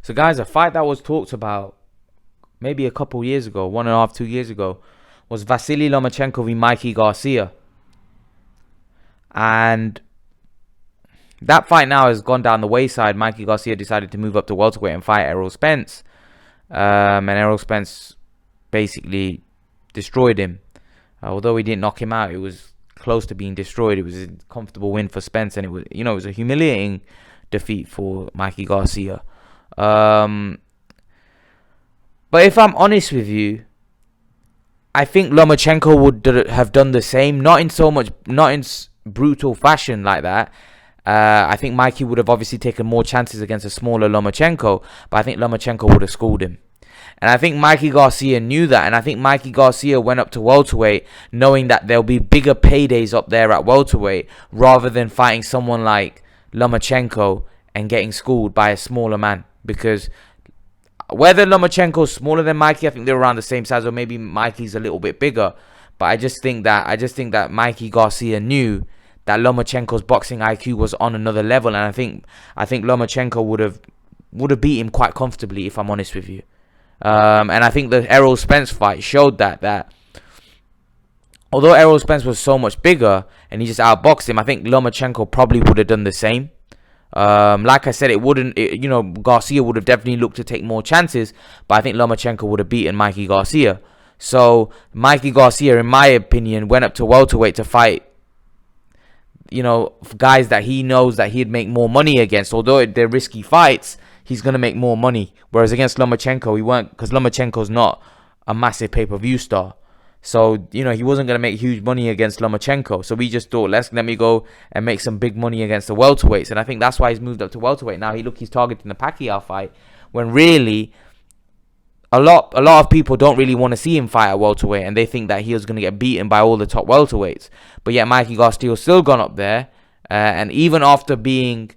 So guys, a fight that was talked about maybe a couple years ago, 1.5, 2 years ago, was Vasyl Lomachenko v Mikey Garcia. And that fight now has gone down the wayside. Mikey Garcia decided to move up to welterweight and fight Errol Spence. And Errol Spence basically destroyed him. Although he didn't knock him out, it was close to being destroyed. It was a comfortable win for Spence, and it was, it was a humiliating defeat for Mikey Garcia. But if I'm honest with you, I think Lomachenko would have done the same, not in brutal fashion like that. I think Mikey would have obviously taken more chances against a smaller Lomachenko, but I think Lomachenko would have schooled him. And I think Mikey Garcia knew that, and I think Mikey Garcia went up to welterweight knowing that there'll be bigger paydays up there at welterweight, rather than fighting someone like Lomachenko and getting schooled by a smaller man. Because whether Lomachenko's smaller than Mikey, I think they're around the same size, or maybe Mikey's a little bit bigger. But I just think that Mikey Garcia knew that Lomachenko's boxing IQ was on another level, and I think Lomachenko would have beat him quite comfortably, if I'm honest with you. And I think the Errol Spence fight showed that although Errol Spence was so much bigger and he just outboxed him, I think Lomachenko probably would have done the same. Like I said, Garcia would have definitely looked to take more chances, but I think Lomachenko would have beaten Mikey Garcia. So Mikey Garcia, in my opinion, went up to welterweight to fight, guys that he knows that he'd make more money against. Although they're risky fights, he's going to make more money. Whereas against Lomachenko, he weren't, because Lomachenko's not a massive pay-per-view star. So, he wasn't going to make huge money against Lomachenko. So we just thought, let me go and make some big money against the welterweights. And I think that's why he's moved up to welterweight. Now he's targeting the Pacquiao fight, when really a lot of people don't really want to see him fight at welterweight, and they think that he was going to get beaten by all the top welterweights. But yet Mikey Garcia still gone up there, and even after being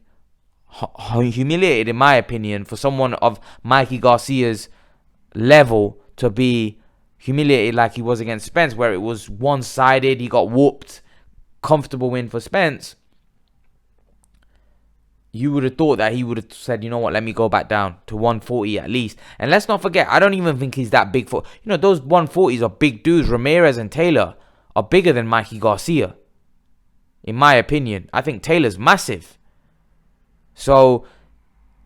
humiliated, in my opinion, for someone of Mikey Garcia's level to be humiliated like he was against Spence, where it was one-sided, he got whooped, comfortable win for Spence, you would have thought that he would have said, you know what, let me go back down to 140 at least. And let's not forget, I don't even think he's that big for, those 140s are big dudes. Ramirez and Taylor are bigger than Mikey Garcia, in my opinion. I think Taylor's massive. So,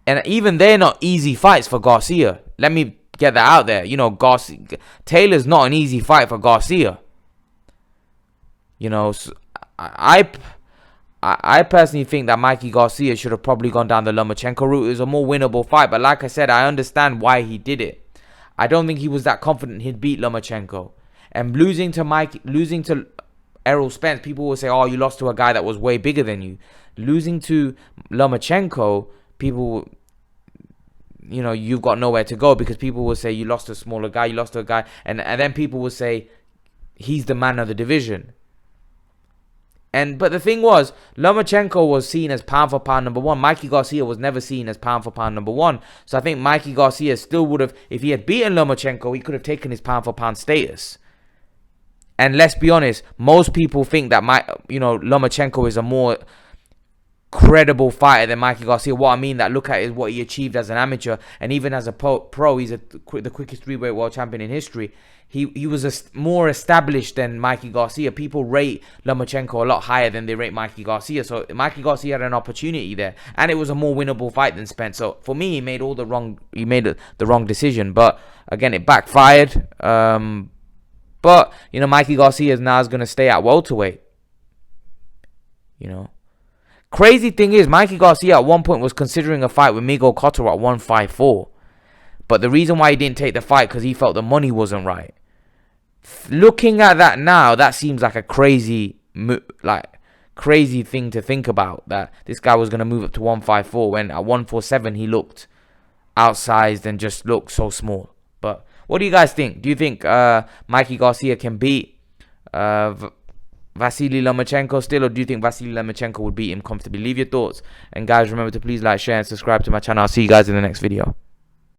and even they're not easy fights for Garcia. Let me get that out there. Taylor's not an easy fight for Garcia. So I personally think that Mikey Garcia should have probably gone down the Lomachenko route. It was a more winnable fight, but like I said, I understand why he did it. I don't think he was that confident he'd beat Lomachenko. And losing to Errol Spence, people will say, oh, you lost to a guy that was way bigger than you. Losing to Lomachenko, people, you've got nowhere to go, because people will say you lost to a smaller guy, you lost to a guy, and then people will say he's the man of the division. But the thing was, Lomachenko was seen as pound for pound number one. Mikey Garcia was never seen as pound for pound number one. So I think Mikey Garcia still would have, if he had beaten Lomachenko, he could have taken his pound for pound status. And let's be honest, most people think that Lomachenko is a more credible fighter than Mikey Garcia. What I mean that look at is what he achieved as an amateur, and even as a pro, he's the quickest 3-weight world champion in history. He was more established than Mikey Garcia. People rate Lomachenko a lot higher than they rate Mikey Garcia. So Mikey Garcia had an opportunity there, and it was a more winnable fight than Spence. So for me, he made the wrong decision. But again, it backfired. But Mikey Garcia now is going to stay at welterweight. Crazy thing is, Mikey Garcia at one point was considering a fight with Miguel Cotto at 154. But the reason why he didn't take the fight, because he felt the money wasn't right. Looking at that now, that seems like a crazy thing to think about, that this guy was going to move up to 154 when at 147 he looked outsized and just looked so small. But what do you guys think? Do you think Mikey Garcia can beat Vasyl Lomachenko still, or do you think Vasyl Lomachenko would beat him comfortably? Leave your thoughts. And guys, remember to please like, share, and subscribe to my channel. I'll see you guys in the next video.